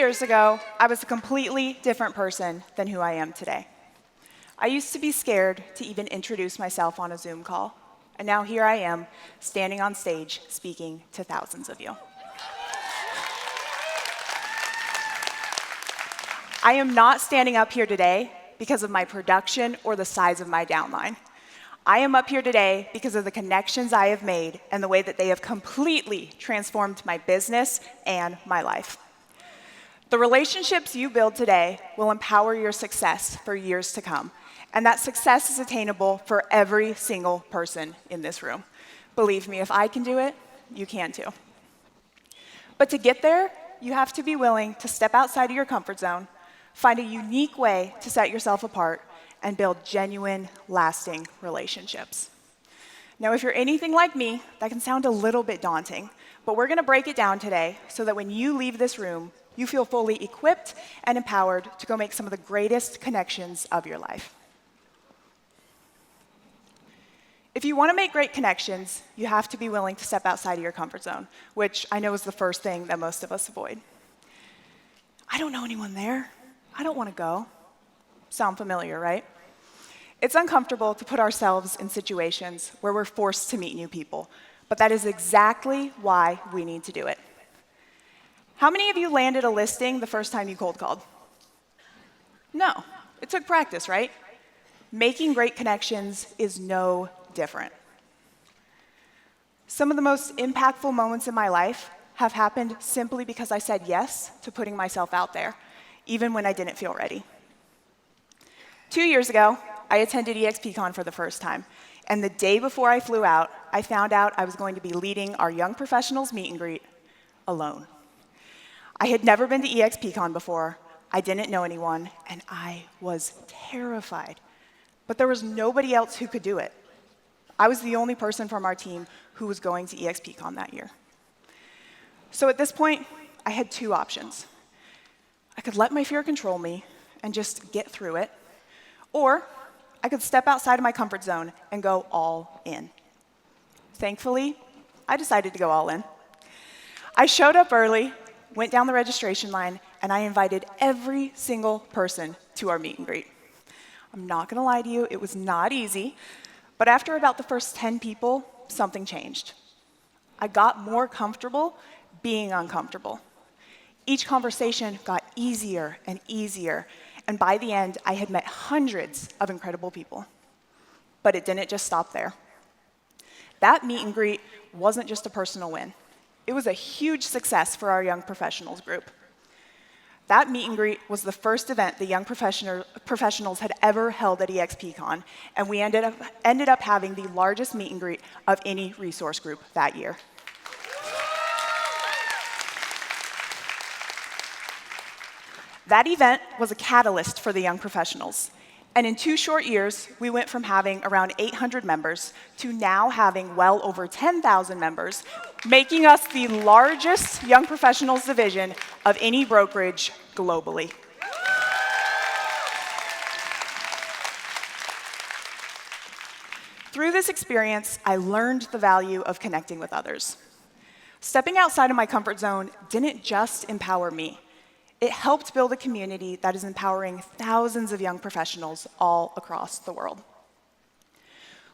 years ago, I was a completely different person than who I am today. I used to be scared to even introduce myself on a Zoom call, and now here I am, standing on stage, speaking to thousands of you. I am not standing up here today because of my production or the size of my downline. I am up here today because of the connections I have made and the way that they have completely transformed my business and my life. The relationships you build today will empower your success for years to come, and that success is attainable for every single person in this room. Believe me, if I can do it, you can too. But to get there, you have to be willing to step outside of your comfort zone, find a unique way to set yourself apart, and build genuine, lasting relationships. Now, if you're anything like me, that can sound a little bit daunting, but we're going to break it down today so that when you leave this room, you feel fully equipped and empowered to go make some of the greatest connections of your life. If you want to make great connections, you have to be willing to step outside of your comfort zone, which I know is the first thing that most of us avoid. I don't know anyone there. I don't want to go. Sound familiar, right? It's uncomfortable to put ourselves in situations where we're forced to meet new people, but that is exactly why we need to do it. How many of you landed a listing the first time you cold called? No. It took practice, right? Making great connections is no different. Some of the most impactful moments in my life have happened simply because I said yes to putting myself out there, even when I didn't feel ready. 2 years ago, I attended EXPCon for the first time, and the day before I flew out, I found out I was going to be leading our young professionals meet and greet alone. I had never been to EXPCon before, I didn't know anyone, and I was terrified. But there was nobody else who could do it. I was the only person from our team who was going to EXPCon that year. So at this point, I had two options. I could let my fear control me and just get through it, or I could step outside of my comfort zone and go all in. Thankfully, I decided to go all in. I showed up early, went down the registration line, and I invited every single person to our meet and greet. I'm not going to lie to you, it was not easy, but after about the first 10 people, something changed. I got more comfortable being uncomfortable. Each conversation got easier and easier, and by the end, I had met hundreds of incredible people. But it didn't just stop there. That meet and greet wasn't just a personal win. It was a huge success for our young professionals group. That meet and greet was the first event the young professionals had ever held at EXPCon, and we ended up having the largest meet and greet of any resource group that year. That event was a catalyst for the young professionals. And in 2 short years, we went from having around 800 members to now having well over 10,000 members, making us the largest young professionals division of any brokerage globally. Through this experience, I learned the value of connecting with others. Stepping outside of my comfort zone didn't just empower me. It helped build a community that is empowering thousands of young professionals all across the world.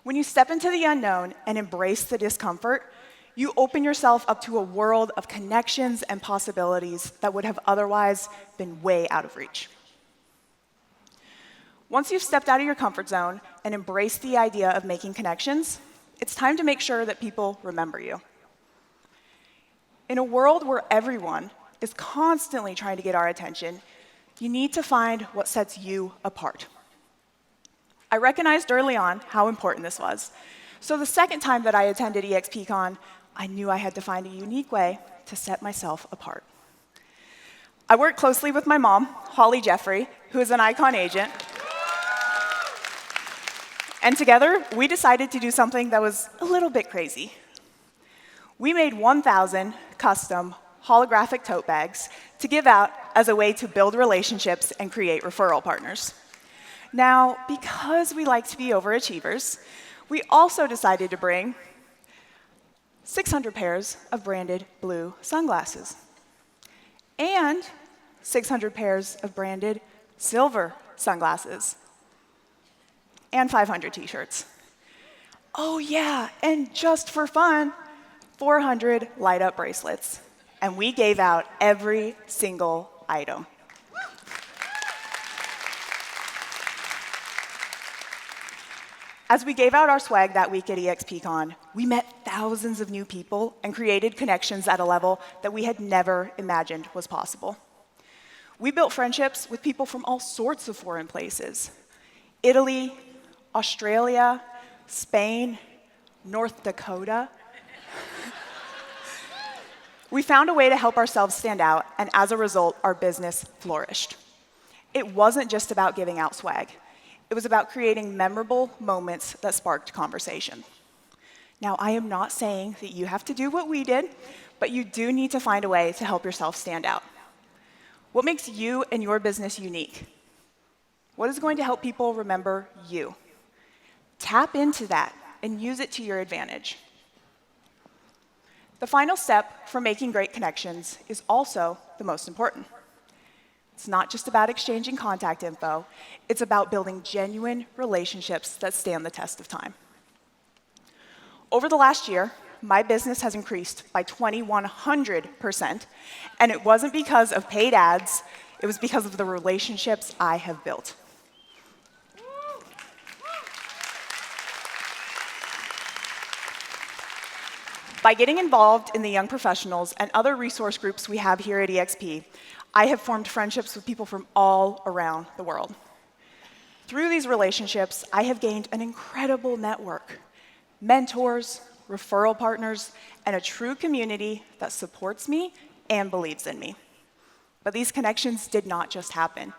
When you step into the unknown and embrace the discomfort, you open yourself up to a world of connections and possibilities that would have otherwise been way out of reach. Once you've stepped out of your comfort zone and embraced the idea of making connections, it's time to make sure that people remember you. In a world where everyone is constantly trying to get our attention, you need to find what sets you apart. I recognized early on how important this was. So the second time that I attended EXPCon, I knew I had to find a unique way to set myself apart. I worked closely with my mom, Jeffery, who is an Icon agent. And together, we decided to do something that was a little bit crazy. We made 1,000 custom holographic tote bags to give out as a way to build relationships and create referral partners. Now, because we like to be overachievers, we also decided to bring 600 pairs of branded blue sunglasses and 600 pairs of branded silver sunglasses, and 500 t-shirts. Oh yeah, and just for fun, 400 light-up bracelets. And we gave out every single item. As we gave out our swag that week at EXPCon, we met thousands of new people and created connections at a level that we had never imagined was possible. We built friendships with people from all sorts of foreign places: Italy, Australia, Spain, North Dakota. We found a way to help ourselves stand out, and as a result, our business flourished. It wasn't just about giving out swag. It was about creating memorable moments that sparked conversation. Now, I am not saying that you have to do what we did, but you do need to find a way to help yourself stand out. What makes you and your business unique? What is going to help people remember you? Tap into that and use it to your advantage. The final step for making great connections is also the most important. It's not just about exchanging contact info, it's about building genuine relationships that stand the test of time. Over the last year, my business has increased by 2,100%, and it wasn't because of paid ads, it was because of the relationships I have built. By getting involved in the young professionals and other resource groups we have here at EXP, I have formed friendships with people from all around the world. Through these relationships, I have gained an incredible network: mentors, referral partners, and a true community that supports me and believes in me. But these connections did not just happen.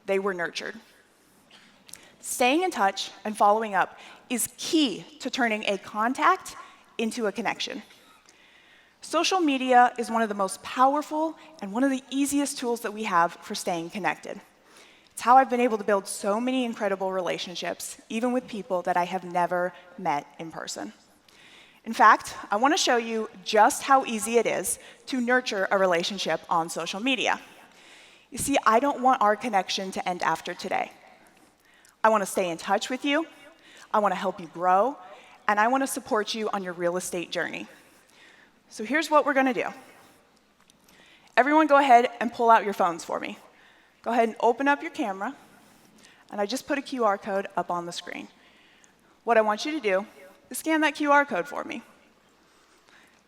They were nurtured. Staying in touch and following up is key to turning a contact into a connection. Social media is one of the most powerful and one of the easiest tools that we have for staying connected. It's how I've been able to build so many incredible relationships, even with people that I have never met in person. In fact, I want to show you just how easy it is to nurture a relationship on social media. You see, I don't want our connection to end after today. I want to stay in touch with you, I want to help you grow, and I want to support you on your real estate journey. So here's what we're going to do. Everyone go ahead and pull out your phones for me. Go ahead and open up your camera, and I just put a QR code up on the screen. What I want you to do is scan that QR code for me.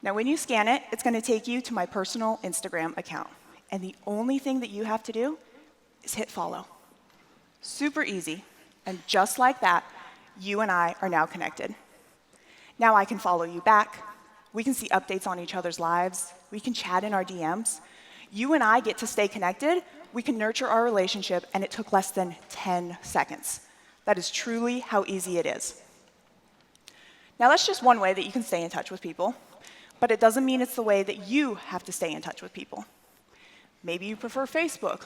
Now when you scan it, it's going to take you to my personal Instagram account, and the only thing that you have to do is hit follow. Super easy, and just like that, you and I are now connected. Now I can follow you back. We can see updates on each other's lives. We can chat in our DMs. You and I get to stay connected. We can nurture our relationship, and it took less than 10 seconds. That is truly how easy it is. Now that's just one way that you can stay in touch with people, but it doesn't mean it's the way that you have to stay in touch with people. Maybe you prefer Facebook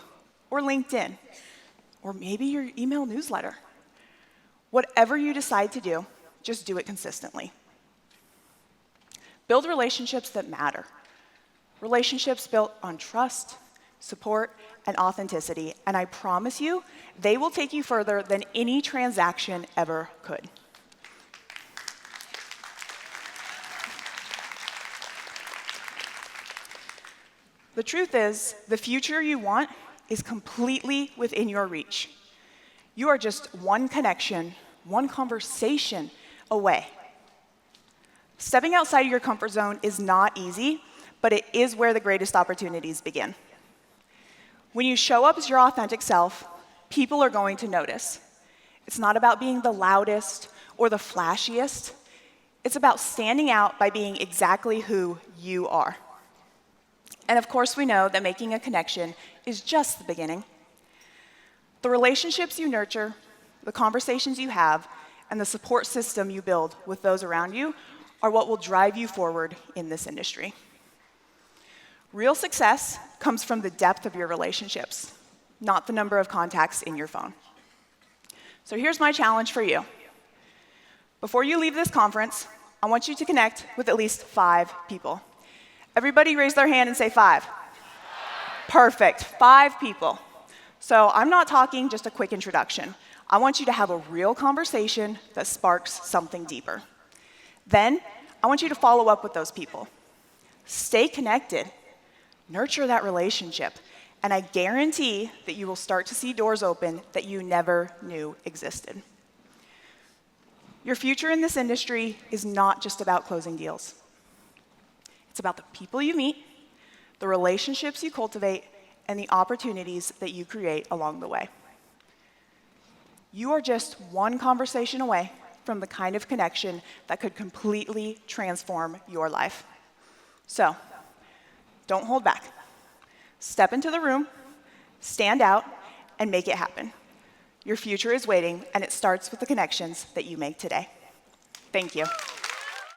or LinkedIn, or maybe your email newsletter. Whatever you decide to do, just do it consistently. Build relationships that matter. Relationships built on trust, support, and authenticity, and I promise you, they will take you further than any transaction ever could. The truth is, the future you want is completely within your reach. You are just one connection, one conversation away. Stepping outside of your comfort zone is not easy, but it is where the greatest opportunities begin. When you show up as your authentic self, people are going to notice. It's not about being the loudest or the flashiest. It's about standing out by being exactly who you are. And of course, we know that making a connection is just the beginning. The relationships you nurture, the conversations you have, and the support system you build with those around you are what will drive you forward in this industry. Real success comes from the depth of your relationships, not the number of contacts in your phone. So here's my challenge for you. Before you leave this conference, I want you to connect with at least 5 people. Everybody raise their hand and say 5. Perfect, 5 people. So I'm not talking just a quick introduction. I want you to have a real conversation that sparks something deeper. Then, I want you to follow up with those people. Stay connected, nurture that relationship, and I guarantee that you will start to see doors open that you never knew existed. Your future in this industry is not just about closing deals. It's about the people you meet, the relationships you cultivate, and the opportunities that you create along the way. You are just one conversation away from the kind of connection that could completely transform your life. So, don't hold back. Step into the room, stand out, and make it happen. Your future is waiting, and it starts with the connections that you make today. Thank you.